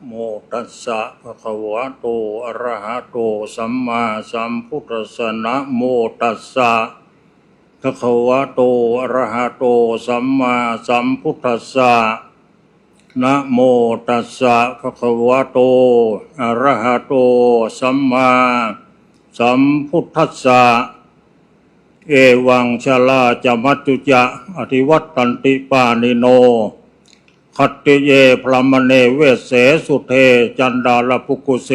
โมตัสสะภะคะวะโตอะระหะโตสัมมาสัมพุทธัสสะนะโมตัสสะภะคะวะโตอะระหะโตสัมมาสัมพุทธัสสะนะโมตัสสะภะคะวะโตอะระหะโตสัมมาสัมพุทธัสสะเอวังชลาจะมัจจุจะอธิวัตตันติปานิโนขัตติเยพรหมเนเวสเสสุเทจันดาลภุกุเส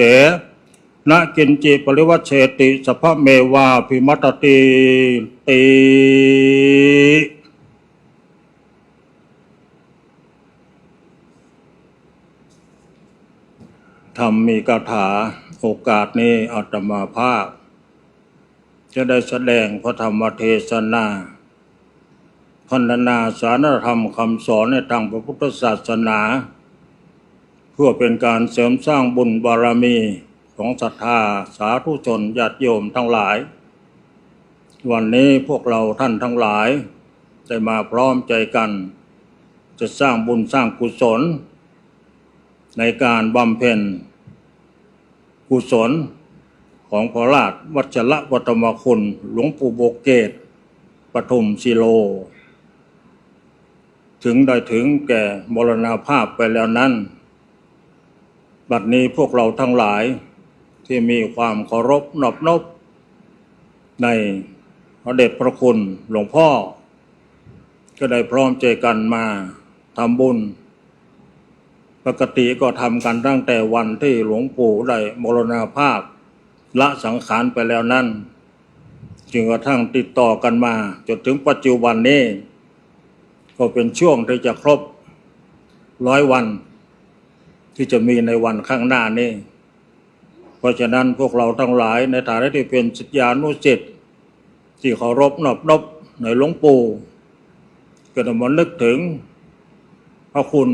นะกินจิปริวัชเชติสัพพเมวาภิมัตติติธรรมมีคาถาโอกาสนี้อาตมาภาพจะได้แสดงพระธรรมเทศนาพรรณนาสารธรรมคำสอนในทางพระพุทธศาสนาเพื่อเป็นการเสริมสร้างบุญบารมีของศรัทธาสาธุชนญาติโยมทั้งหลายวันนี้พวกเราท่านทั้งหลายได้มาพร้อมใจกันจะสร้างบุญสร้างกุศลในการบำเพ็ญกุศลของพระราชวัชระวัตมคุณหลวงปู่โบเกตปทุมศิโลถึงได้ถึงแก่มรณภาพไปแล้วนั้นบัดนี้พวกเราทั้งหลายที่มีความเคารพนอบน้อมในพระเดชพระคุณหลวงพ่อก็ได้พร้อมใจกันมาทำบุญปกติก็ทำกันตั้งแต่วันที่หลวงปู่ได้มรณภาพละสังขารไปแล้วนั้นจึงกระทั่งติดต่อกันมาจนถึงปัจจุบันนี้ก็เป็นช่วงที่จะครบ100 วันที่จะมีในวันข้างหน้านี้เพราะฉะนั้นพวกเราทั้งหลายในฐานะที่เป็นศิษยานุศิษย์ที่เคารพนอบน้อมในหลวงปู่ก็ต้องมานึกถึงพระคุณ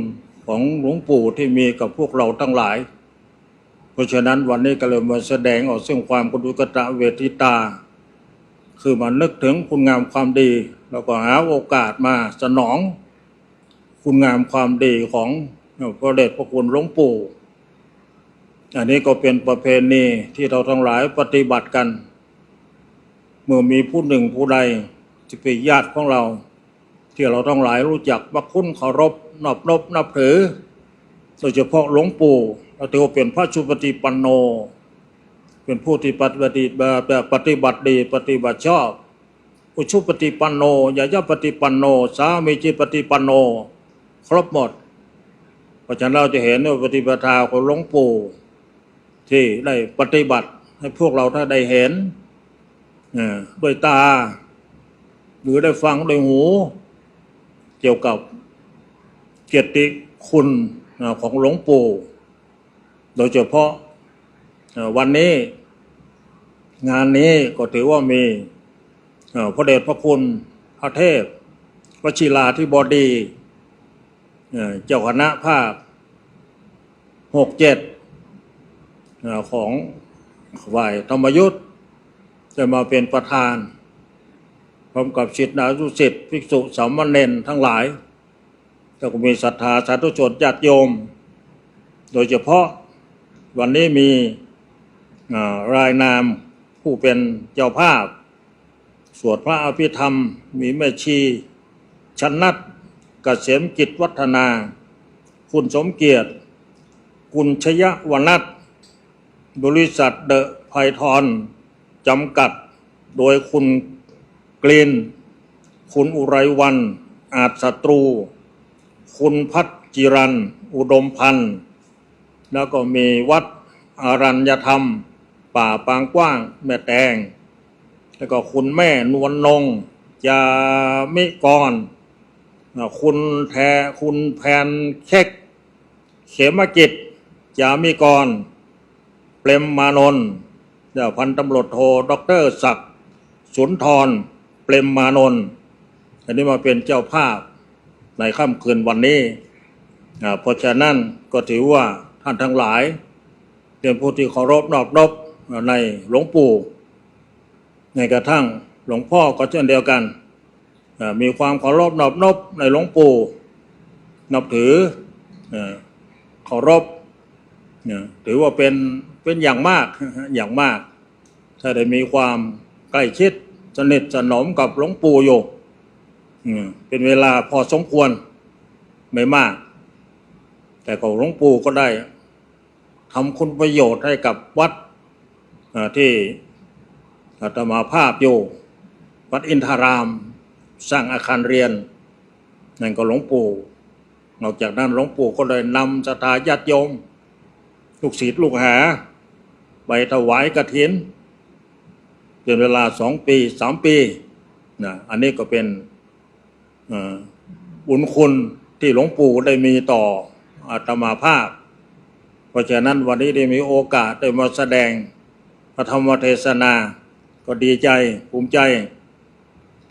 ของหลวงปู่ที่มีกับพวกเราทั้งหลายเพราะฉะนั้นวันนี้ก็เลยมาแสดงออกซึ่งความกรุณาเวทิตาคือมานึกถึงคุณงามความดีแล้วก็หาโอกาสมาสนองคุณงามความดีของพระเดชพระคุณหลวงปู่อันนี้ก็เป็นประเพณีที่เราทั้งหลายปฏิบัติกันเมื่อมีผู้หนึ่งผู้ใดที่เป็นญาติของเราที่เราทั้งหลายรู้จักพระคุณเคารพนอบน้อมนับถือโดยเฉพาะหลวงปู่เราถือว่าเป็นพระสุปฏิปันโนเป็นผู้ที่ปฏิบัติดีปฏิบัติชอบอุชุปฏิปันโนยายาปฏิปันโนสามีจิปฏิปันโนครบหมดเพราะฉะนั้นเราจะเห็นว่าปฏิปทาของหลวงปู่ที่ได้ปฏิบัติให้พวกเราถ้าได้เห็นด้วยตาหรือได้ฟังด้วยหูเกี่ยวกับเกียรติคุณของหลวงปู่โดยเฉพาะวันนี้งานนี้ก็ถือว่ามีพระเดชพระคุณพระเทพวชิราธิบดีเจ้าคณะภาค6-7ของฝ่ายธรรมยุทธ์จะมาเป็นประธานพร้อมกับศิษยานุศิษย์ภิกษุสามเณรทั้งหลายแล้วก็มีศรัทธาสาธุชนญาติโยมโดยเฉพาะวันนี้มีรายนามผู้เป็นเจ้าภาพสวดพระอภิธรรมมีแม่ชีชนัดเกษมกิจวัฒนาคุณสมเกียรติกุลชยวนัทบริษัทเดอะไพทอนจำกัดโดยคุณกรีนคุณอุไรวันอาจศัตรูคุณพัฒจิรันอุดมพันธ์แล้วก็มีวัดอารัญญธรรมป่าปางกว้างแม่แตงแล้วก็คุณแม่นวลนงยามิกรคุณแพนเค้กเขมกิจยามิกรเปรมมานนท์พันตำรวจโทดร.ศักดิ์สุนทรเปรมมานนท์อันนี้มาเป็นเจ้าภาพในค่ำคืนวันนี้เพราะฉะนั้นก็ถือว่าท่านทั้งหลายเป็นผู้ที่เคารพนอบน้อมในหลวงปู่ในกระทั่งหลวงพ่อก็เช่นเดียวกันมีความเคารพนอบน้อมในหลวงปู่นับถือเคารพ เนี่ยถือว่าเป็นอย่างมากอย่างมาก ถ้าได้มีความใกล้ชิดสนิทสนมกับหลวงปู่อยู่เป็นเวลาพอสมควรไม่มาก แต่ของหลวงปู่ก็ได้ทำคุณประโยชน์ให้กับวัดที่อาตมาภาพอยู่วัดอินทารามสร้างอาคารเรียนนั่นก็หลวงปู่นอกจากนั้นหลวงปู่ก็ได้นำศรัทธาญาติโยมลูกศิษย์ลูกหาไปถวายกฐินเป็นเวลา2 ปี 3 ปีนะอันนี้ก็เป็นบุญคุณที่หลวงปู่ได้มีต่ออาตมาภาพเพราะฉะนั้นวันนี้ได้มีโอกาสได้มาแสดงพระธรรมเทศนาก็ดีใจภูมิใจ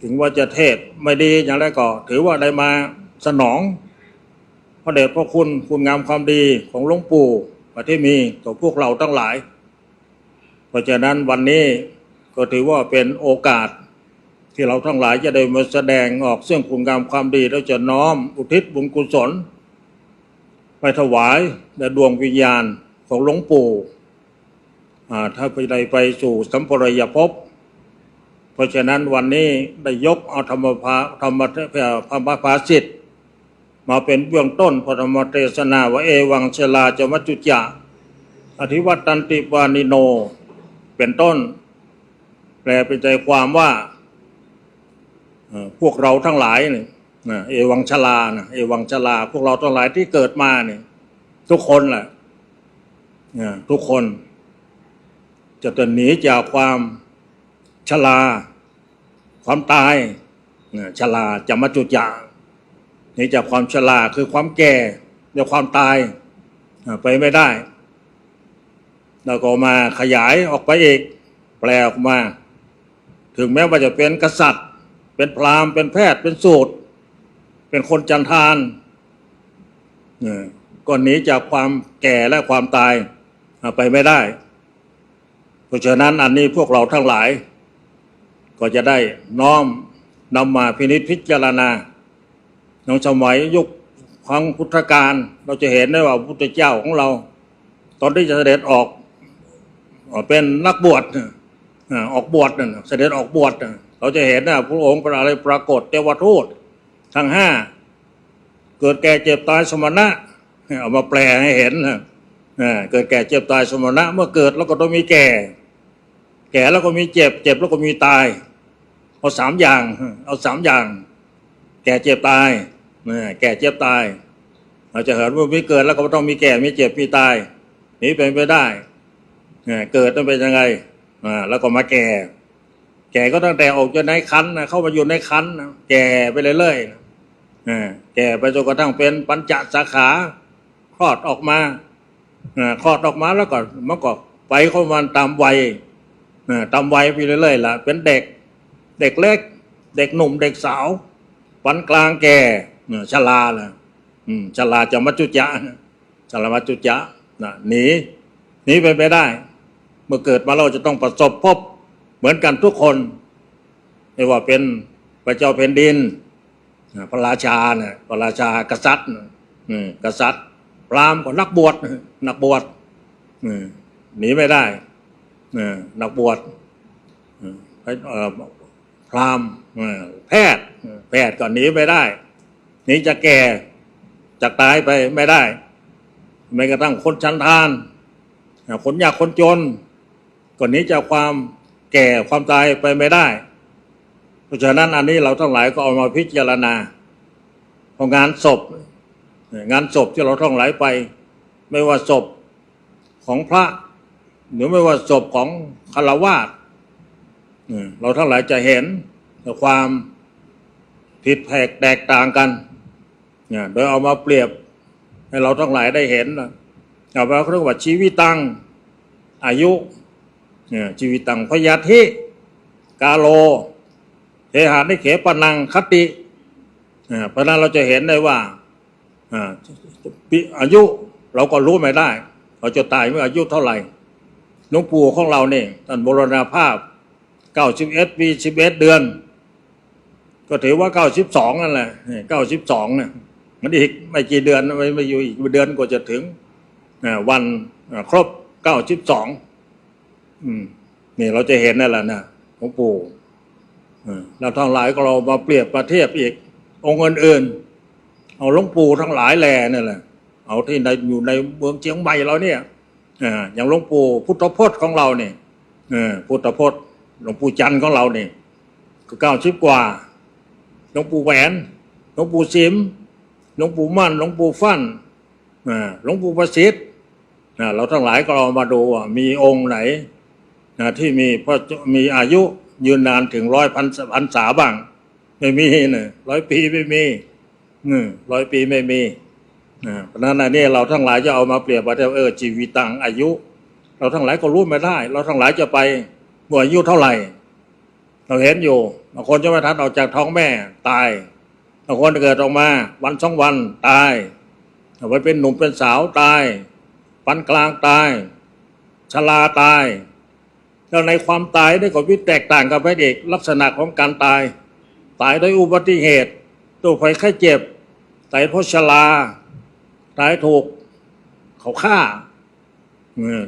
ถึงว่าจะเทศไม่ดีอย่างไรก็ถือว่าได้มาสนองพระเดชพระคุณงามความดีของหลวงปู่ที่มีต่อพวกเราทั้งหลายเพราะฉะนั้นวันนี้ก็ถือว่าเป็นโอกาสที่เราทั้งหลายจะได้มาแสดงออกซึ่งคุณงามความดีแล้วจะน้อมอุทิศบุญกุศลไปถวายแด่ดวงวิญญาณของหลวงปู่ถ้าไปสู่สัมปรายภพเพราะฉะนั้นวันนี้ได้ยกเอาธรรมภาสิทธิ์มาเป็นเบื้องต้นพระธรรมเทศนาว่าเอวังชลาจมัจจุจะอธิวัตตันติวานิโนเป็นต้นแปลเป็นใจความว่าพวกเราทั้งหลายเนี่ยเอวังชลาเอวังชลาพวกเราทั้งหลายที่เกิดมาเนี่ยทุกคนแหละทุกคนจะหนีจากความชราความตายชราจะมัจจุจะหนีจากความชราคือความแก่และความตายไปไม่ได้แล้วก็มาขยายออกไปอีกแปลออกมาถึงแม้ว่าจะเป็นกษัตริย์เป็นพราหมณ์เป็นแพทย์เป็นสูตรเป็นคนจันทานก็หนีจากความแก่และความตายไปไม่ได้เพราะฉะนั้นอันนี้พวกเราทั้งหลายก็จะได้น้อมนำมาพินิจพิจารณาในสมัยยุคครั้งพุทธกาลเราจะเห็นได้ว่าพระพุทธเจ้าของเราตอนที่จะเสด็จออกเป็นนักบวชออกบวชเสด็จออกบวชเราจะเห็นนะพระองค์อะไรปรากฏเทวทูตทั้ง5เกิดแก่เจ็บตายสมณะเอามาแปลให้เห็นเกิดแก่เจ็บตายสมณะเมื่อเกิดแล้วก็ต้องมีแก่แล้วก็มีเจ็บแล้วก็มีตายเอา3 อย่างเอา3 อย่างแก่เจ็บตายแก่เจ็บตายเราจะเห็นว่าไม่เกิดแล้วก็ต้องมีแก่มีเจ็บมีตายนี้เป็นไปได้เกิดต้องเป็นยังไงแล้วก็มาแก่ก็ตั้งแต่ออกจากในครรภ์เข้ามาอยู่ในครรภ์แก่ไปเรื่อยๆแก่ไปจนกระทั่งเป็นปัญจสาขาคลอดออกมาแล้วก็มันก็ไปเข้ามาตามวัยไปเรื่อยๆล่ะเป็นเด็กเล็กเด็กหนุ่มเด็กสาวปานกลางแก่ชราล่ะชราจะมัจจุจะชรามัจจุจะหนีไปได้เมื่อเกิดมาเราจะต้องประสบพบเหมือนกันทุกคนไม่ว่าเป็นพระเจ้าแผ่นดินพระราชากษัตริย์กษัตริย์พราหมณ์ก็นักบวชหนีไม่ได้นักบวชพราหมณ์แพทย์ก็หนีไม่ได้หนีจะแก่จะตายไปไม่ได้แม้กระทั่งคนชั้นทานคนยากคนจนก็หนีจากความแก่ความตายไปไม่ได้เพราะฉะนั้นอันนี้เราทั้งหลายก็เอามาพิจารณาพองานศพที่เราทั้งหลายไปไม่ว่าศพของพระหรือไม่ว่าศพของฆราวาสเราทั้งหลายจะเห็นความผิดแตกต่างกันโดยเอามาเปรียบให้เราทั้งหลายได้เห็นเอาไปเรียกว่าชีวิตังอายุชีวิตังพยาธิกาโลเทหานิเขปนังคติเพราะนั้นเราจะเห็นได้ว่าอายุเราก็รู้ไม่ได้เราจะตายเมื่ออายุเท่าไหร่หลวงปู่ของเราเนี่ยท่านมรณภาพ91 ปี 11 เดือนก็ถือว่า92นั่นแหละ92เนี่ยมันอีกไม่กี่เดือนไม่อยู่อีกเดือนกว่าจะถึง วันครบ92นี่เราจะเห็นนั่นแหละนะหลวงปู่เราทั้งหลายก็เรามาเปรียบประเทียบอีกองค์อื่นๆเอาหลวงปู่ทั้งหลายแลนี่แหละเอาที่อยู่ในเมืองเชียงใหม่เราเนี่ยอย่างหลวงปู่พุทธพจน์ของเราเนี่ยพุทธพจน์หลวงปู่จันทร์ของเราเนี่ยก็90 กว่าหลวงปู่แหวนหลวงปู่สิมหลวงปู่มั่นหลวงปู่ฟั่นหลวงปู่ประสิทธิ์เราทั้งหลายก็เรามาดูว่ามีองค์ไหนที่มีอายุยืนนานถึง100 พรรษาบ้างไม่มีนะ100 ปีไม่มี100 ปีไม่มีเพราะนั้นนี่เราทั้งหลายจะเอามาเปรียบว่าชีวิตังอายุเราทั้งหลายก็รู้ไม่ได้เราทั้งหลายจะไปเมื่ออายุเท่าไหร่เราเห็นอยู่บางคนจะไม่ทันออกจากท้องแม่ตายบางคนเกิดออกมาวัน2 วันตายเอาไว้เป็นหนุ่มเป็นสาวตายปานกลางตายชราตายแล้วในความตายได้ก็วิแตกต่างกันไปอีกลักษณะของการตายด้วยอุบัติเหตุตัวไฟไข้เจ็บตายเพราะชราตายถูกเขาฆ่า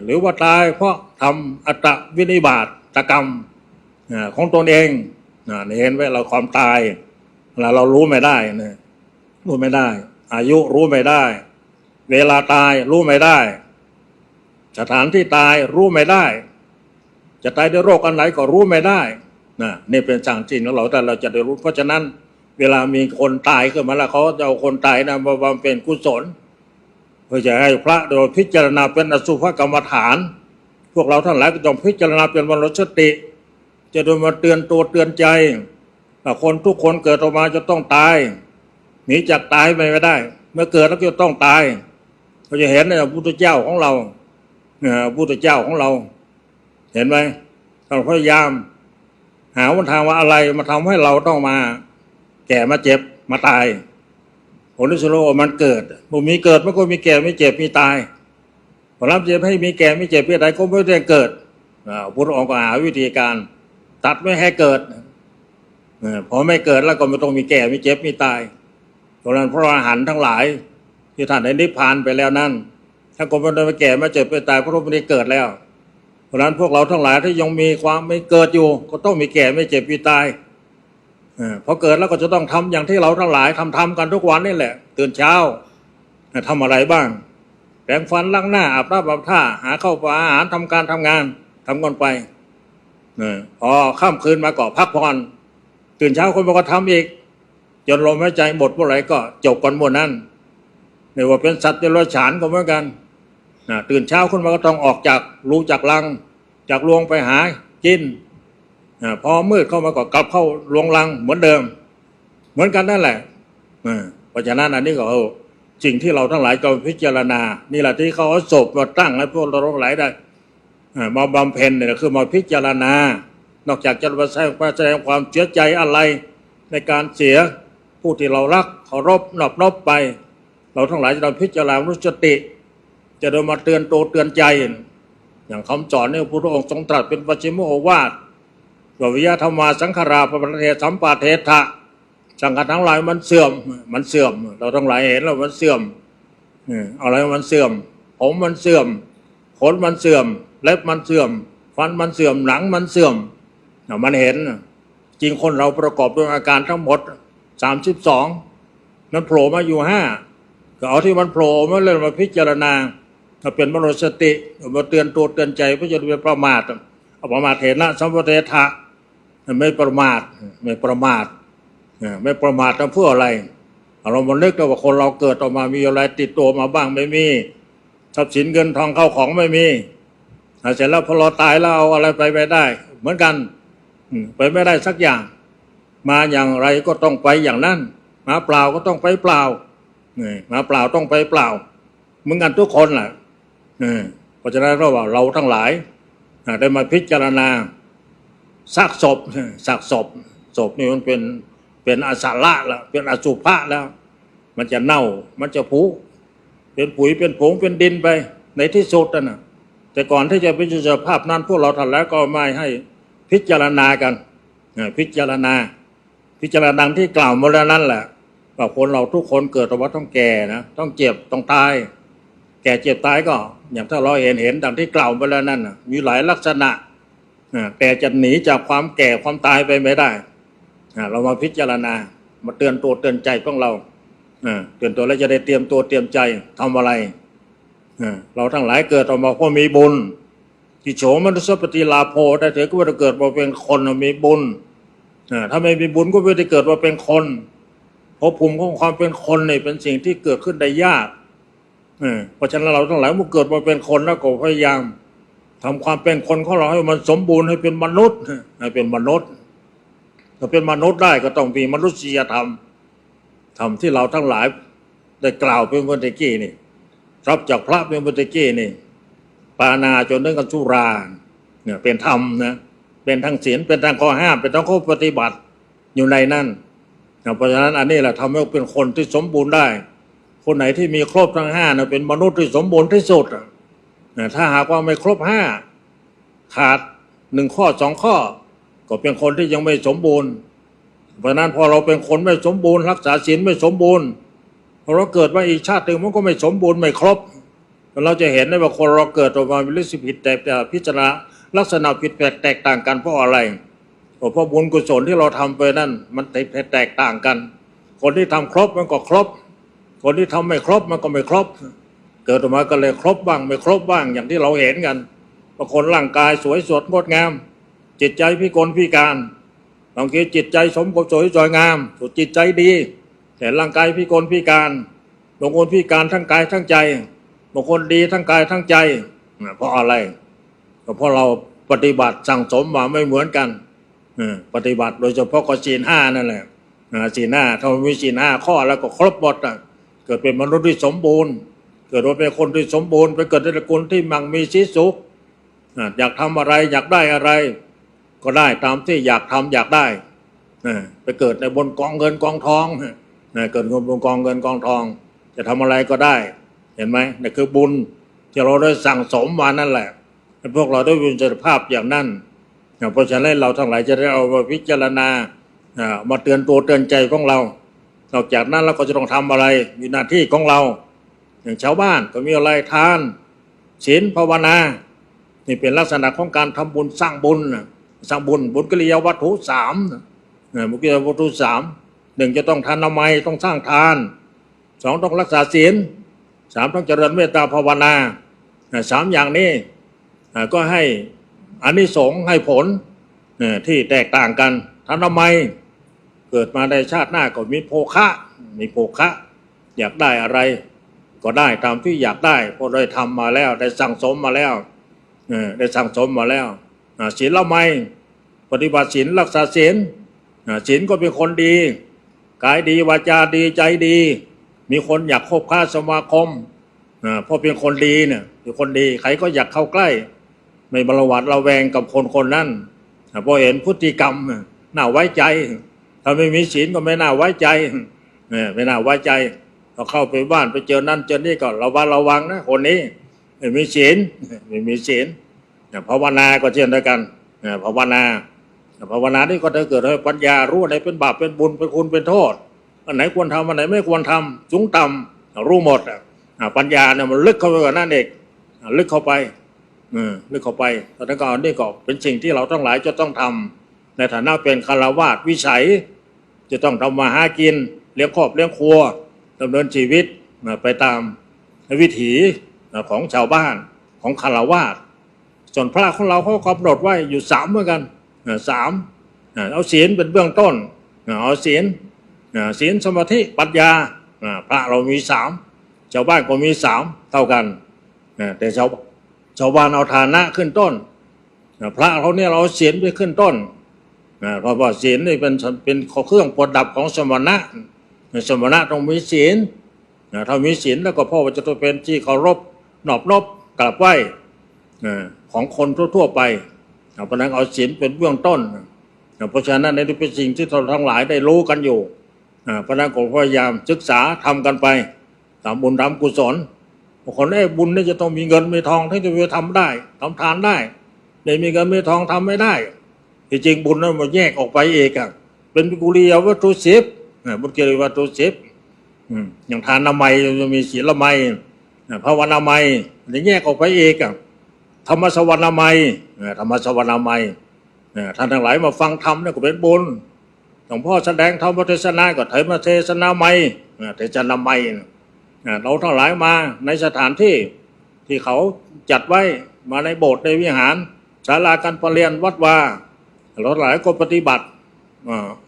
หรือว่าตายเพราะทำอัตวินิบาตกรรมของตนเองเห็นไว้เราความตายเรารู้ไม่ได้นะรู้ไม่ได้อายุรู้ไม่ได้เวลาตายรู้ไม่ได้สถานที่ตายรู้ไม่ได้จะตายด้วยโรคอันไหนก็รู้ไม่ได้นี่เป็นสั่งจริงของเราแต่เราจะได้รู้เพราะฉะนั้นเวลามีคนตายขึ้นมาแล้วเขาจะเอาคนตายมาบำเพ็ญกุศลเพื่อจะให้พระโดยพิจารณาเป็นอสุภกรรมฐานพวกเราท่านหลายก็ต้องพิจารณาเป็นมรณสติจะโดยมาเตือนตัวเตือนใจคนทุกคนเกิดออกมาจะต้องตายหนีจากตายไปไม่ได้เมื่อเกิดแล้วก็ต้องตายเราจะเห็นในพระพุทธเจ้าของเราพระพุทธเจ้าของเราเห็นไหมเราพยายามหาวันทางว่าอะไรมาทำให้เราต้องมาแก่มาเจ็บมาตายผลที่สุดแล้วมันเกิดมันมีเกิดมันก็มีแก่ไม่เจ็บมีตายผลลัพธ์จะให้มีแก่ไม่เจ็บมีตายก็ไม่ได้เกิดพุทธองค์ก็หาวิธีการตัดไม่ให้เกิดพอไม่เกิดแล้วก็ไม่ต้องมีแก่ไม่เจ็บมีตายเพราะนั้นพระอรหันต์ทั้งหลายที่ท่านได้นิพพานไปแล้วนั้นถ้าคนไม่ได้มาแก่มาเจ็บไม่ตายเพราะไม่ได้เกิดแล้วเพราะนั้นพวกเราทั้งหลายที่ยังมีความไม่เกิดอยู่ก็ต้องมีแก่ไม่เจ็บมีตายพอเกิดแล้วก็จะต้องทำอย่างที่เราทั้งหลายทำกันทุกวันนี่แหละตื่นเช้าทำอะไรบ้างแปรงฟันล้างหน้าอาบน้ำอาบท่าหาข้าวปลาอาหารทำการทำงานทำกันไปพอค่ำคืนมาก็พักผ่อนตื่นเช้าคนก็ทำอีกจนลมหายใจหมดเมื่อไหร่ก็จบกันหมดนั้นไม่ว่าเป็นสัตว์เดรัจฉานก็เหมือนกันตื่นเช้าคนมาก็ต้องออกจากรูจากรังจากรวงไปหากินพอมืดเข้ามาก็กลับเข้าลวงรังเหมือนเดิมเหมือนกันนั่นแหละเพราะฉะนั้นอันนี้ก็สิ่งที่เราทั้งหลายก็พิจารณานี่แหละที่เขาเอาศพมาตั้งให้พวกเราทั้งหลายได้มาบำเพ็ญเนี่ยคือมาพิจารณานอกจากจะแสดงความเสียใจอะไรในการเสียผู้ที่เรารักเคารพนอบน้อมไปเราทั้งหลายจะต้องพิจารณารู้สติจะโดยมาเตือนตัวเตือนใจอย่างคำสอนเนี่ยพระพุทธองค์ทรงตรัสเป็นปัจฉิมโอวาทวิยธรรมาสังขาราปปเทสัมปาเทถะสังขารทั้งหลายมันเสื่อมเราทั้งหลายเห็นแล้วมันเสื่อมอะไรมันเสื่อมผมมันเสื่อมขนมันเสื่อมเล็บมันเสื่อมฟันมันเสื่อมหนังมันเสื่อมมันเห็นจริงคนเราประกอบด้วยอาการทั้งหมด32นั้นโผล่มาอยู่5ก็เอาที่มันโผล่มาเลยมาพิจารณาถ้าเป็นมโนสติมาเตือนตัวเตือนใจเพื่อจะไม่ประมาทประมาทเถนะสัมปเทถะไม่ประมาทไม่ประมาทเพื่ออะไรเรามานึกว่าคนเราเกิดออกมามีอะไรติดตัวมาบ้างไม่มีทรัพย์สินเงินทองเข้าของไม่มีเสร็จแล้วพอเราตายแล้วเอาอะไรไปไม่ได้เหมือนกันไปไม่ได้สักอย่างมาอย่างไรก็ต้องไปอย่างนั้นมาเปล่าก็ต้องไปเปล่ามาเปล่าต้องไปเปล่าเหมือนกันทุกคนแหละเพราะฉะนั้นเราทั้งหลายได้มาพิจารณาซากศพนี่มันเป็นอสาระแล้วเป็นอสุภะแล้วมันจะเน่ามันจะผุเป็นปุ๋ยเป็นผงเป็นดินไปในที่สุดนะแต่ก่อนที่จะพิจารณาภาพนั้นพวกเราท่านแล้วก็ไม่ให้พิจารณากันพิจารณาดังที่กล่าวมาแล้วนั่นแหละว่าคนเราทุกคนเกิดมาต้องแก่นะต้องเจ็บต้องตาย แก่เจ็บตายก็อย่างถ้าเราเห็นดังที่กล่าวไปแล้วนั่นมีหลายลักษณะแต่จะหนีจากความแก่ความตายไปไม่ได้เรามาพิจารณามาเตือนตัวเตือนใจของเราเตือนตัวแล้วจะได้เตรียมตัวเตรียมใจทำอะไรเราทั้งหลายเกิดออกมาเพราะมีบุญกิโฉมนุสสปฏิลาโภได้เถอะก็ว่าเกิดมาเป็นคนมีบุญถ้าไม่มีบุญก็ไม่ได้เกิดมาเป็นคนเพราะภูมิของความเป็นคนนี่เป็นสิ่งที่เกิดขึ้นได้ยากเพราะฉะนั้นเราทั้งหลายเมื่อเกิดมาเป็นคนแล้วก็พยายามทำความเป็นคนของเราให้มันสมบูรณ์ให้เป็นมนุษย์ให้เป็นมนุษย์ถ้าเป็นมนุษย์ได้ก็ต้องมีมนุษยธรรมธรรมที่เราทั้งหลายได้กล่าวเป็นเมื่อกี้นี่รับจากพระเป็นเมื่อกี้นี่ปานาจนถึงกับสุราเนี่ยเป็นธรรมนะเป็นทั้งศีลเป็นทั้งข้อห้ามเป็นทั้งข้อปฏิบัติอยู่ในนั้นเพราะฉะนั้นอันนี้แหละทำให้เป็นคนที่สมบูรณ์ได้คนไหนที่มีครบทั้งห้านะเป็นมนุษย์ที่สมบูรณ์ที่สุดถ้าหากว่าไม่ครบห้าขาดหนึ่งข้อสองข้อก็เป็นคนที่ยังไม่สมบูรณ์เพราะนั้นพอเราเป็นคนไม่สมบูรณ์รักษาศีลไม่สมบูรณ์พอเราเกิดมาอีกชาติหนึ่งมันก็ไม่สมบูรณ์ไม่ครบเราจะเห็นได้ว่าคนเราเกิดออกมาเป็นลักษณะผิดแต่พิจารณาลักษณะผิดแตกต่างกันเพราะอะไรเพราะบุญกุศลที่เราทำไปนั่นมันแตกต่างกันคนที่ทำครบมันก็ครบคนที่ทำไม่ครบมันก็ไม่ครบเกิดออกมาก็เลยครบบ้างไม่ครบบ้างอย่างที่เราเห็นกันบางคนร่างกายสวยสดงดงามจิตใจพิกลพิการบางทีจิตใจสมบูรณ์สวยสดงามสุดจิตใจดีแต่ร่างกายพิกลพิการบางคนพิการทั้งกายทั้งใจบางคนดีทั้งกายทั้งใจเพราะอะไรก็เพราะเราปฏิบัติสั่งสมมาไม่เหมือนกันปฏิบัติโดยเฉพาะข้อศีลห้านั่นแหละศีลห้าถ้ามีศีลห้าข้อแล้วก็ครบหมดเกิดเป็นมนุษย์ที่สมบูรณ์เกิดเป็นคนที่สมบูรณ์ไปเกิดในตระกูลที่มั่งมีสีสุขอยากทำอะไรอยากได้อะไรก็ได้ตามที่อยากทำอยากได้ไปเกิดในบนกองเงินกองทองเกิดบนกองเงินกองทองจะทำอะไรก็ได้เห็นไหมนี่คือบุญที่เราได้สั่งสมมานั่นแหละพวกเราได้มีสภาพอย่างนั้นเพราะฉะนั้นเราทั้งหลายจะได้เอามาพิจารณามาเตือนตัวเตือนใจของเรานอกจากนั้นเราก็จะต้องทำอะไรมีหน้าที่ของเราอย่างชาวบ้านก็มีอะไรทานศีลภาวนานี่เป็นลักษณะของการทำบุญสร้างบุญสร้างบุญกิริยาวัตถุสามบุญกิริยาวัตถุสามหนึ่งจะต้องทานนามัยต้องสร้างทานสองต้องรักษาศีลสามต้องเจริญเมตตาภาวนาสามอย่างนี้ก็ให้อานิสงส์ให้ผลที่แตกต่างกันทานนามัยเกิดมาในชาติหน้าก็มีโภคะอยากได้อะไรก็ได้ตามที่อยากได้เพราะได้ทำมาแล้วได้สั่งสมมาแล้วได้สั่งสมมาแล้วศีลละไมปฏิบัติศีลรักษาศีลศีลก็เป็นคนดีกายดีวาจาดีใจดีมีคนอยากคบค้าสมาคมเพราะเป็นคนดีเนี่ยเป็นคนดีใครก็อยากเข้าใกล้ไม่บระหวาดระแวงกับคนนั้นพอเห็นพฤติกรรมน่าไว้ใจถ้าไม่มีศีลก็ไม่น่าไว้ใจไม่น่าไว้ใจเราเข้าไปบ้านไปเจอนั่นเจอนี่ก็ระวังนะคนนี้ไม่มีศีลภาวนาก็เช่นเดียวกันภาวนานี่ก็จะเกิดให้ปัญญารู้อะไรเป็นบาปเป็นบุญเป็นคุณเป็นโทษอันไหนควรทำอันไหนไม่ควรทำสูงต่ำรู้หมดปัญญาเนี่ยมันลึกเข้าไปกว่านั้นเองลึกเข้าไปตอนนั้นก็นี่ก็เป็นสิ่งที่เราทั้งหลายจะต้องทำในฐานะเป็นฆราวาสวิสัยจะต้องทำมาหากินเลี้ยงครอบเลี้ยงครัวดำเนินชีวิตไปตามวิถีของชาวบ้านของฆราวาสส่วนพระของเราเขากำหนดไว้อยู่สามเหมือนกันสามเอาศีลเป็นเบื้องต้นเอาศีลสมาธิปัญญาพระเรามีสามชาวบ้านก็มีสามเท่ากันแต่ชาวบ้านเอาฐานะขึ้นต้นพระเขาเนี่ยเราศีลไปขึ้นต้นเพราะว่าศีลนี่เป็นเครื่องประดับของสมณะต้องมีศีลถ้ามีศีลแล้วก็พ่อจะต้องเป็นที่เคารพนอบนอบกราบไหว้ของคนทั่วไปเพราะนั้นเอาศีลเป็นเบื้องต้นเพราะฉะนั้นนี่เป็นสิ่งที่เราทั้งหลายได้รู้กันอยู่เพราะนั้นก็พยายามศึกษาทำกันไปทำบุญทำกุศลคนบุญนี่จะต้องมีเงินมีทองถึงจะไปทำได้ทำทานได้ไม่มีเงินมีทองทำไม่ได้ที่จริงบุญนั้นมันแยกออกไปเองเป็นกุริยาวัตถุ10บุญกิริยาวัตถุ10อย่างทานนามัยจะมีศีลละไม ภาวนามัยจะแยกออกไปอีกธรรมสวนามัยธรรมสวนามัยท่านทั้งหลายมาฟังธรรมเนี่ยก็เป็นบุญหลวงพ่อแสดงธรรมเทศนาก็เทศเทศนาไมเทศนาไมเราทั้งหลายมาในสถานที่ที่เขาจัดไว้มาในโบสถ์ในวิหารศาลาการประเรียนวัดวาเราหลายก็ปฏิบัติ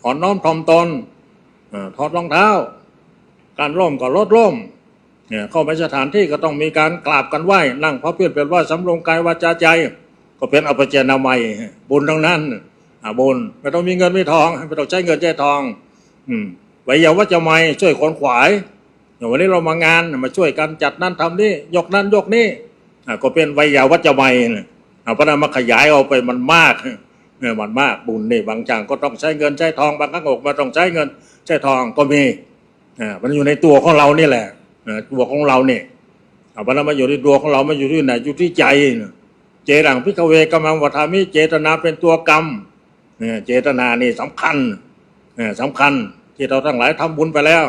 อ่อนน้อมถ่อมตนถอดรองเท้าการร่มก็ลดร่มเข้าไปสถานที่ก็ต้องมีการกราบกันไหว้นั่งพระเพียรเป็นว่าสำรวมกายวาจาใจก็เป็นอภิเจนามัยบุญทั้งนั้นบุญไม่ต้องมีเงินไม่ทองไม่ต้องใช้เงินใช้ทองไว้ยาวัจจะไม่ช่วยคนขวายอย่างวันนี้เรามางานมาช่วยกันจัดนั่นทำนี่ยกนั่นยกนี่ก็เป็นไว้ยาวัจจะไม่เพราะนั้นมาขยายเอาไปมันมากมันมากบุญนี่บางอย่างก็ต้องใช้เงินใช้ทองบางครั้งอกมาต้องใช้เงินใช้ทองก็มีมันอยู่ในตัวของเรานี่แหละตัวของเราเนี่ยเพราะนั้นมาอยู่ในตัวของเราไม่อยู่ที่ไหนอยู่ที่ใจเจรังพิกเวกัมมังวัฏามิเจตนาเป็นตัวกรรมเจตนานี่สำคัญที่เราทั้งหลายทำบุญไปแล้ว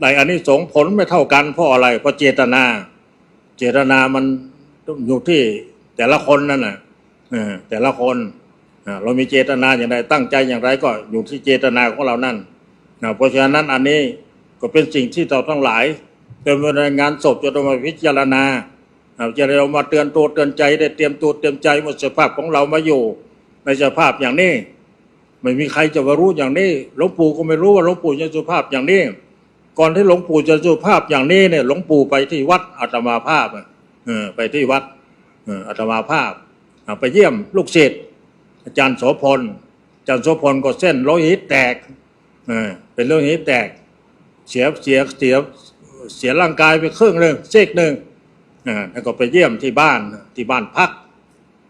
ในอานิสงส์ผลไม่เท่ากันเพราะอะไรเพราะเจตนามันอยู่ที่แต่ละคนนั่นแหละแต่ละคนเรามีเจตนาอย่างไรตั้งใจอย่างไรก็อยู่ที่เจตนาของเรานั่นเพราะฉะนั้นอันนี้ก็เป็นสิ่งที่เราทั้งหลายเป็นงานศพจะต้องมาพิจารณาจะเรามาเตือนตัวเตือนใจได้เตรียมตัวเตรียมใจว่าสภาพของเรามาอยู่ในสภาพอย่างนี้ไม่มีใครจะมารู้อย่างนี้หลวงปู่ก็ไม่รู้ว่าหลวงปู่จะสุภาพอย่างนี้ก่อนที่หลวงปู่จะสุภาพอย่างนี้เนี่ยหลวงปู่ไปที่วัดอาตมาภาพไปที่วัดอาตมาภาพไปเยี่ยมลูกศิษย์อาจารย์โสพลก็เส้นโลหิตแตกเป็นโลหิตแตกเสียร่างกายไปครึ่งนึงซีกนึงแล้วก็ไปเยี่ยมที่บ้านพัก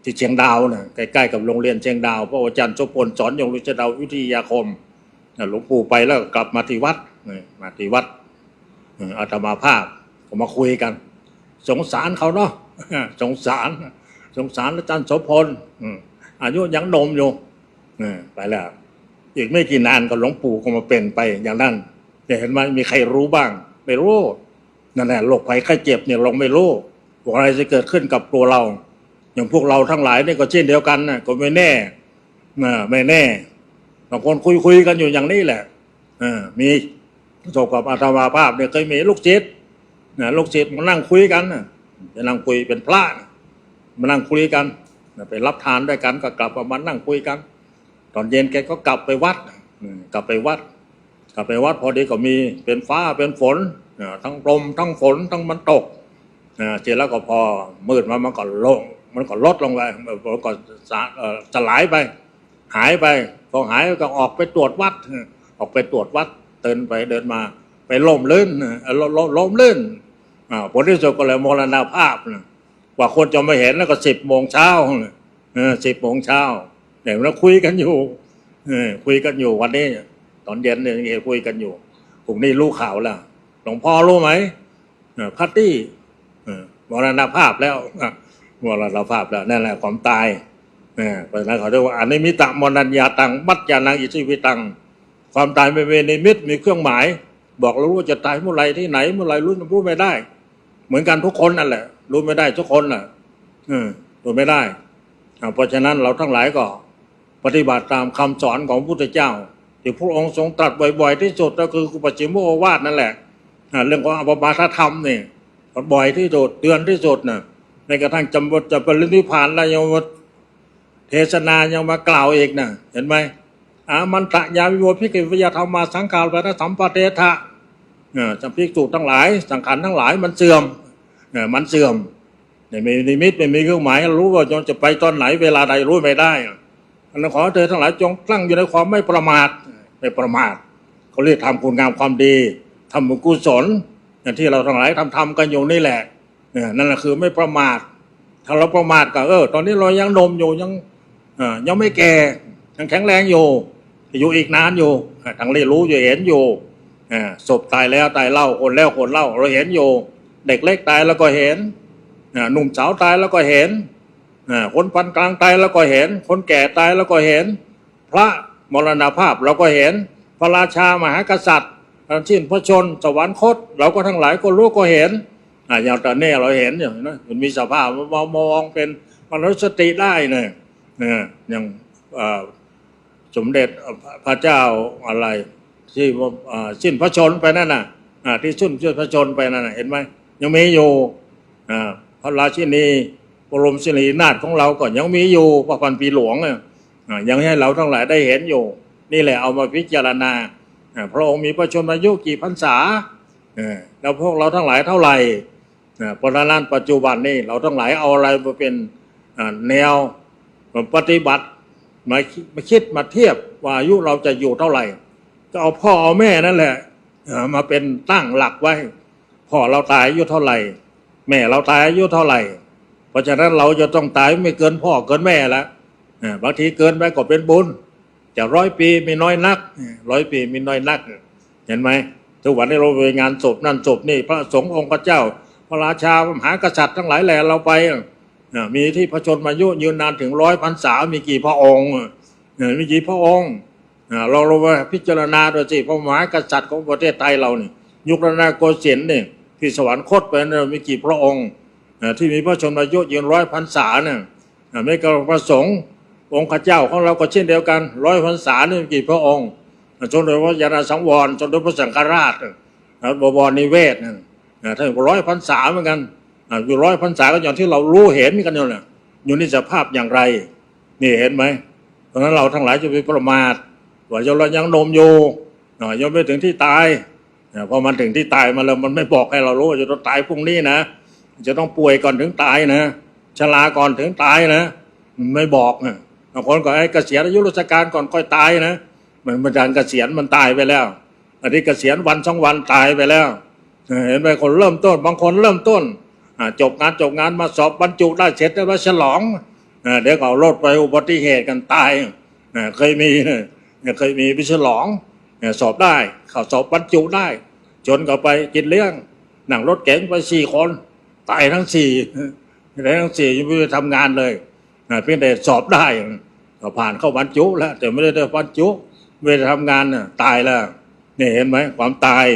ที่เชียงดาวนะใกล้ๆกับโรงเรียนเชียงดาวเพราะอาจารย์โสพลสอนอยู่วิทยาวิทยาคมหลวงปู่ไปแล้วกลับมาที่วัดอาตมาภาพก็มาคุยกันสงสารเขาเนาะสงสารอาจารย์โสพลอายุยังหนุ่มอยู่ไปแล้วอีกไม่กี่นานก็หลวงปู่ก็มาเป็นไปอย่างนั้นจะเห็นไหมมีใครรู้บ้างไม่รู้นั่นแหละโรคภัยไข้เจ็บเนี่ยเราไม่รู้ว่าอะไรจะเกิดขึ้นกับตัวเราอย่างพวกเราทั้งหลายนี่ก็เช่นเดียวกันนะก็ไม่แน่บางคนคุยกันอยู่อย่างนี้แหละมีประสบกับอาตมาภาพเนี่ยเคยมีลูกศิษย์มานั่งคุยกันจะนั่งคุยเป็นพระมานั่งคุยกันไปรับทานด้วยกันก็กลับมานั่งคุยกันตอนเย็นแกก็กลับไปวัดพอดีก็มีเป็นฟ้าเป็นฝนทั้งลมทั้งฝนทั้งมันตกเสร็จแล้วก็พอมืดมันก็ลดลงไปมันก็สลายไปหายไปพอหายก็ออกไปตรวจวัดเดินมาไปล้มลื่นผลที่สุดก็เลยมรณภาพว่าคนจะไม่เห็นแล้วก็10 โมงเช้า10 โมงเช้าเนี่ยเราคุยกันอยู่วันนี้ตอนเย็นเนี่ยคุยกันอยู่พรุ่งนี้รู้ข่าวแล้วหลวงพ่อรู้ไหมพัตตี้มรณภาพแล้วนั่นแหละความตายเพราะฉะนั้นเขาเรียกว่าอนิมิตะมรณญาตังมัจจานังอิทิวิตังความตายไม่เป็นนิมิตมีเครื่องหมายบอกเรารู้ว่าจะตายเมื่อไรที่ไหนเมื่อไรรู้ไม่ได้เหมือนกันทุกคนนั่นแหละรู้ไม่ได้ทุกคนน่ะรู้ไม่ได้เพราะฉะนั้นเราทั้งหลายก็ปฏิบัติตามคำสอนของพระพุทธเจ้าที่พระองค์ทรงตรัสบ่อยๆที่สุดก็คือปัจฉิมโมวาทนั่นแหละเรื่องของอภปาทธรรมนี่บ่อยที่สุดเตือนที่สุดน่ะในกระทั่งจะปรินิพพานแล้วยังมาเทศนายังมากล่าวอีกน่ะเห็นไหมมันตะยาวิโวภิกขุวิยธรรมาสังขารปะสัมปเทถะสัมภิกษุทั้งหลายสังขารทั้งหลายมันเสื่อมไม่มีนิมิตไม่มีเครื่องหมายรู้ว่าจะไปตอนไหนเวลาใดรู้ไม่ได้อันนั้นขอเธอทั้งหลายจงตั้งอยู่ในความไม่ประมาทเขาเรียกทำคุณงามความดีทำบุญกุศลอย่างที่เราทั้งหลายทำกันอยู่นี่แหละนั่นแหละคือไม่ประมาทถ้าเราประมาทก็ตอนนี้เรายังหนุ่มอยู่ยังไม่แก่ยังแข็งแรงอยู่อีกนานอยู่ทั้งเรียนรู้อยู่เห็นอยู่ศพตายแล้วตายเล่าคนเล่าเราเห็นอยู่เด็กเล็กตายแล้วก็เห็นหนุ่มสาวตายแล้วก็เห็นคนปานกลางตายแล้วก็เห็นคนแก่ตายแล้วก็เห็นพระมรณภาพเราก็เห็นพระราชามหากษัตริย์สิ้นพระชนสวรรคตเราก็ทั้งหลายก็รู้ก็เห็น อย่างตอนนี้เราเห็นอย่างนั้นมันมีสภาพมองเป็นมนุษยสติได้เนี่ยอย่างสมเด็จพระเจ้าอะไรที่สิ้นพระชนไปนั่นน่ะที่สิ้นพระชนไปนั่นน่ะเห็นไหมยังมีอยู่พระราชินีบรมสิรินาถของเราก็ยังมีอยู่พระพันปีหลวงยังให้เราทั้งหลายได้เห็นอยู่นี่แหละเอามาพิจารณาพระองค์มีพระชนมายุกี่พรรษาแล้วพวกเราทั้งหลายเท่าไหร่เพราะฉะนั้นปัจจุบันนี้เราทั้งหลายเอาอะไรมาเป็นแนวปฏิบัติมาคิดมาเทียบว่าอายุเราจะอยู่เท่าไหร่ก็เอาพ่อเอาแม่นั่นแหละมาเป็นตั้งหลักไว้พ่อเราตายอายุเท่าไหร่แม่เราตายอายุเท่าไหร่เพราะฉะนั้นเราจะต้องตายไม่เกินพ่อเกินแม่แล้วบางทีเกินไปก็เป็นบุญจะ100 ปีมีน้อยนัก100 ปีมีน้อยนักเห็นไหมทุกวันนี้เราไปงานศพนั่นศพนี่พระสงฆ์องค์พระเจ้าพระราชามหากษัตริย์ทั้งหลายแหล่เราไปมีที่พระชนมายุยืนนานถึง100 พรรษามีกี่พระองค์มีกี่พระองค์เราไปพิจารณาดูสิพระมหากษัตริย์ของประเทศไทยเรานี่ยุครัตนโกสินทร์นี่ที่สวรรคตไปมีกี่พระองค์ที่มีพระชนมายุยืน100 พรรษาเนี่ยไม่ก็พระสงฆ์องค์ข้าเจ้าของเราก็เช่นเดียวกัน100 พรรษานี่มีกี่พระองค์จนโดยพระยาณสังวรจนโดยพระสังฆราชบวรนิเวศถ้า100 พรรษาเหมือนกันอยู่100 พรรษาก็อย่างที่เรารู้เห็นกันอยู่เนี่ยอยู่ในสภาพอย่างไรนี่เห็นไหมเพราะฉะนั้นเราทั้งหลายจะไปประมาทว่าเรายังหนุ่มอยู่ยังไม่ถึงที่ตายพอมันถึงที่ตายมาแล้วมันไม่บอกให้เรารู้ว่าจะต้องตายพรุ่งนี้นะจะต้องป่วยก่อนถึงตายนะชราก่อนถึงตายนะไม่บอกบางคนก็เกษียณอายุราชการก่อนค่อยตายนะมันการเกษียณมันตายไปแล้วอันนี้เกษียณวัน2 วันตายไปแล้วเห็นไหมคนเริ่มต้นบางคนเริ่มต้นจบงานมาสอบบรรจุได้เสร็จแล้วมาฉลองเดี๋ยวเขารถไปอุบัติเหตุกันตายเคยมีไปฉลองสอบได้เขาสอบบรรจุได้จนเขาไปกินเลี้ยงนั่งรถเก๋งไป4 คนตายทั้ง4ยังไม่ได้ทำงานเลยเพียงแต่สอบได้ก็ผ่านเข้าบรรจุแล้วแต่ไม่ได้บรรจุไม่ได้ทำงานตายแล้วนี่เห็นไหมความตาย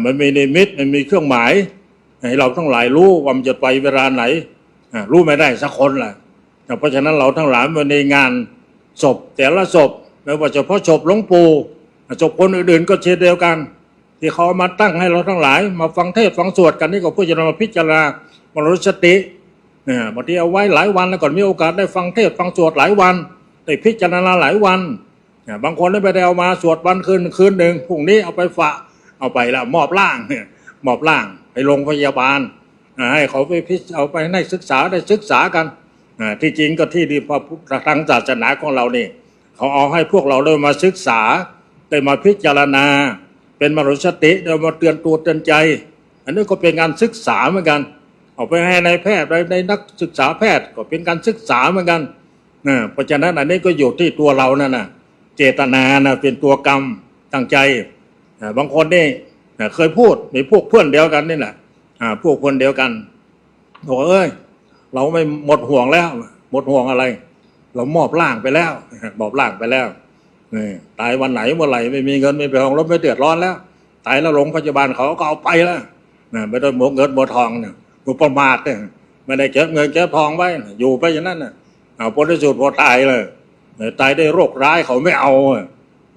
มันมีนิมิตมันมีเครื่องหมายให้เราทั้งหลายรู้ว่ามันจะไปเวลาไหนรู้ไม่ได้สักคนแหละเพราะฉะนั้นเราทั้งหลายมาในงานศพแต่ละศพไม่ว่าเฉพาะศพหลวงปู่ศพคนอื่นๆก็เช่นเดียวกันที่เขามาตั้งให้เราทั้งหลายมาฟังเทศน์ฟังสวดกันนี่ก็เพื่อจะมาพิจารณามรณสติบางทีเอาไว้หลายวันแล้วก่อนมีโอกาสได้ฟังเทศน์ฟังสวดหลายวันได้พิจารณาหลายวันบางคนไม่ได้เอามาสวดวันคืนหนึ่งพรุ่งนี้เอาไปฝากเอาไปแล้วมอบร่างไปโรงพยาบาลให้เขาไปเอาไปให้ศึกษาได้ศึกษากันที่จริงก็ที่ดีพระพุทธทางศาสนาของเรานี่เขาเอาให้พวกเราได้มาศึกษาได้มาพิจารณาเป็นมรณสติได้มาเตือนตัวเตือนใจอันนี้ก็เป็นการศึกษาเหมือนกันเอาไปให้ในแพทย์ในนักศึกษาแพทย์ก็เป็นการศึกษาเหมือนกันเพราะฉะนั้นอันนี้ก็อยู่ที่ตัวเรานั่นน่ะเจตนานะเป็นตัวกรรมตั้งใจบางคนนี่เคยพูดมีพวกเพื่อนเดียวกันนี่แหละพวกคนเดียวกันบอกเราไม่หมดห่วงแล้วหมดห่วงอะไรเรามอบร่างไปแล้วตายวันไหนเมื่อไหร่ไม่มีเงินไม่ไปห้องรถไม่เดือดร้อนแล้วตายแล้วโรงพยาบาลเขาก็เอาไปแล้วไม่ได้หมดเงินหมดทองเนี่ยกูประมาทเนี่ยไม่ได้เก็บเงินเก็บทองไว้อยู่ไปอย่างนั้นน่ะผลที่สุดพอตายเลยตายได้โรคร้ายเขาไม่เอา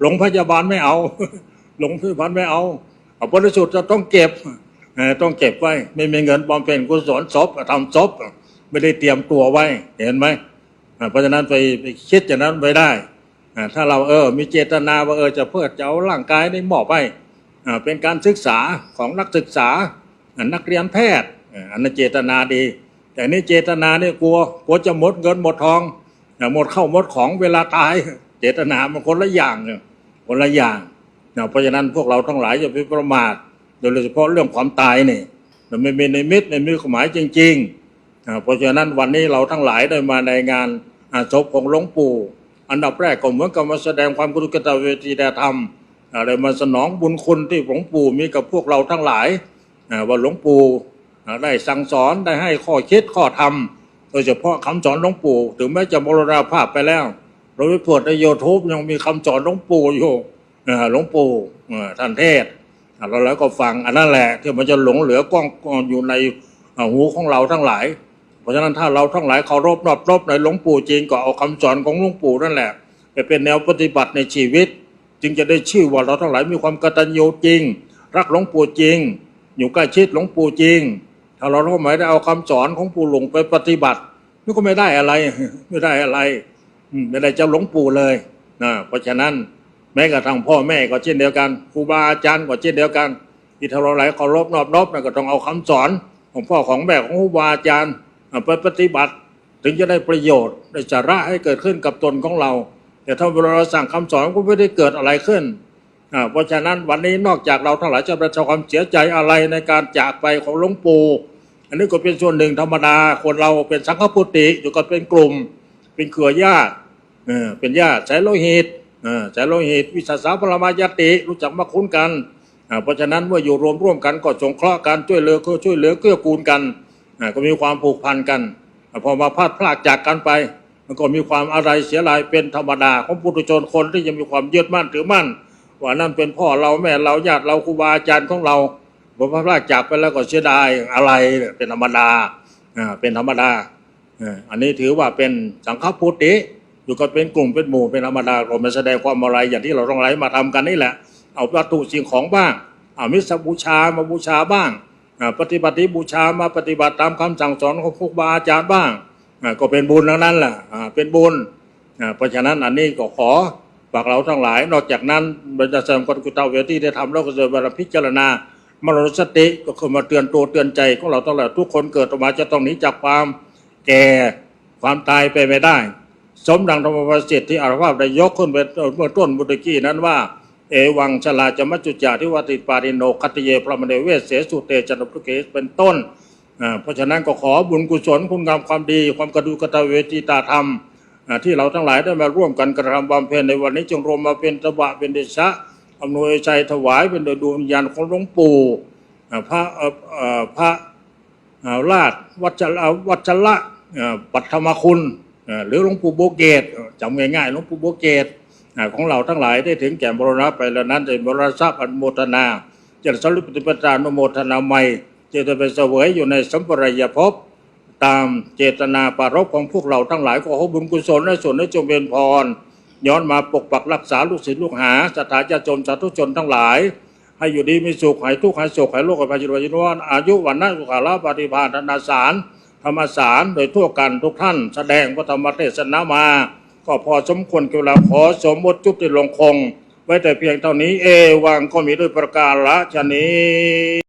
โรงพยาบาลไม่เอาโรงพยาบาลไม่เอาผลที่สุดจะต้องเก็บไว้ไม่มีเงินบำเพ็ญกุศลศพทำศพไม่ได้เตรียมตัวไว้เห็นไหมเพราะฉะนั้นไปคิดอย่างนั้นไปได้ถ้าเรามีเจตนาว่าจะเพื่อจะเอาร่างกายได้มอบไปเป็นการศึกษาของนักศึกษานักเรียนแพทย์อันนั้นเจตนาดีแต่นี่เจตนาเนี่ยกลัวจะหมดเงินหมดทองหมดเข้าหมดของเวลาตายเจตนามันคนละอย่างเพราะฉะนั้นพวกเราทั้งหลายอย่าไปประมาทโดยเฉพาะเรื่องความตายนี่มันไม่มีนิมิตไม่มีความหมายจริงๆเพราะฉะนั้นวันนี้เราทั้งหลายได้มาในงานศพของหลวงปู่อันดับแรกก็เหมือนกับมาแสดงความกรุณาเวทีแด่ธรรมอะไรมาสนองบุญคุณที่หลวงปู่มีกับพวกเราทั้งหลายว่าหลวงปู่ได้สั่งสอนได้ให้ข้อคิดข้อธรรมโดยเฉพาะคำสอนหลวงปู่ถึงแม้จะมรณภาพไปแล้วเราไปเปิดใน YouTube ยังมีคำสอนหลวงปู่อยู่หลวงปู่ท่านเทศ เราแล้วก็ฟังอันนั้นแหละที่มันจะหลงเหลือกล้องอยู่ในหูของเราทั้งหลายเพราะฉะนั้นถ้าเราทั้งหลายเคารพนอบน้อมในหลวงปู่จริงก็เอาคำสอนของหลวงปู่นั่นแหละไปเป็นแนวปฏิบัติในชีวิตจึงจะได้ชื่อว่าเราทั้งหลายมีความกตัญญูจริงรักหลวงปู่จริงอยู่ใกล้ชิดหลวงปู่จริงถ้าเราทั้งหลายได้เอาคำสอนของปู่หลวงไปปฏิบัตินี่ก็ไม่ได้อะไรไม่ได้อะไรไม่ได้เจ้าหลวงปู่เลยนะเพราะฉะนั้นแม้กระทั่งพ่อแม่ก็เช่นเดียวกันครูบาอาจารย์ก็เช่นเดียวกันที่ถ้าเราหลายเคารพนอบน้อมก็ต้องเอาคำสอนของพ่อของแม่ของครูบาอาจารย์ไปปฏิบัติถึงจะได้ประโยชน์ได้สาระให้เกิดขึ้นกับตนของเราแต่ถ้าเราสั่งคำสอนก็ไม่ได้เกิดอะไรขึ้นเพราะฉะนั้นวันนี้นอกจากเราทั้งหลายจะประสบความเสียใจอะไรในการจากไปของหลวงปู่อันนี้ก็เป็นส่วนหนึ่งธรรมดาคนเราเป็นสังฆปุติอยู่กันเป็นกลุ่มเป็นเครือญาติเป็นญาติสายโลหิตสายโลหิตวิสาสะปรมายติรู้จักมาคุ้นกันเพราะฉะนั้นเมื่ออยู่รวมร่วมกันก็สงเคราะห์กันช่วยเหลือเกื้อกูลกันก็มีความผูกพันกันพอมาพลาดจากกันไปมันก็มีความอะไรเสียหายเป็นธรรมดาของปุถุชนคนที่ยังมีความยึดมั่นถือมั่นว่านั่นเป็นพ่อเราแม่เราญาติเราครูบาอาจารย์ของเราพอพลาดจากไปแล้วก็เสียดายอะไรเป็นธรรมดาเป็นธรรมดาอันนี้ถือว่าเป็นสังฆปุติอยู่กันเป็นกลุ่มเป็นหมู่เป็นธรรมดาก็ไม่แสดงความอะไรอย่างที่เราต้องไล่มาทำกันนี่แหละเอาวัตถุสิ่งของบ้างเอามิสบูชามาบูชาบ้างปฏิบัติบูชามาปฏิบัติตามคำสั่งสอนของครูบาอาจารย์บ้างก็เป็นบุญทั้งนั้นแหละเป็นบุญเพราะฉะนั้นอันนี้ก็ขอฝากเราทั้งหลายนอกจากนั้นบรรดาสมกกุตเวทีได้ทำแล้วก็จะบรรพิจารณามรณสติก็คือมาเตือนตัวเตือนใจของเราทั้งหลายทุกคนเกิดออกมาจะต้องหนีจากความแก่ความตายไปไม่ได้สมดังธรรมประสิทธิ์ที่อรภาพได้ยกขึ้นไปเมื่อต้นบุตรกี้นั้นว่าเอวังชลาจมัจจุจาทิวติปาริโนคัตเยพระมเนเวสเสสุเตจันทพุเกสเป็นต้นเพราะฉะนั้นก็ขอบุญกุศลคุณงามความดีความกระดูกตเวทีตาธรรมที่เราทั้งหลายได้มาร่วมกันกระทำบำเพ็ญในวันนี้จงรวมมาเป็นตบะเป็นเดชะอำนวยชัยถวายเป็นโดยดวงวิญญาณของหลวงปู่พระราชวัชระปัทมคุณหรือหลวงปู่โบเกตจำง่ายๆหลวงปู่โบเกตของเราทั้งหลายได้ถึงแก่มรณะไปแล้วนั้นจะมรณะทราบอนุโมทนาจะสรุปปฏิปทานุโมทนาใหม่จะไปเสวยอยู่ในสัมปรายภพตามเจตนาปรารภของพวกเราทั้งหลายขอบุญกุศลและส่วนได้จงเป็นพรย้อนมาปกปักรักษาลูกศิษย์ลูกหาศรัทธาญาติโยมสาธุชนทั้งหลายให้อยู่ดีมีสุขหายทุกข์หายโศกหายโรคหายภัยจิตวิญญาณอายุวันนะสุขภาพปฏิภาณธนาสารธรรมสารโดยทั่วกันทุกท่านแสดงพระธรรมเทศนามาก็พอสมควรเวลาขอสมมติจุติลงคงไว้แต่เพียงเท่านี้เอวังก็มีด้วยประการละชนี้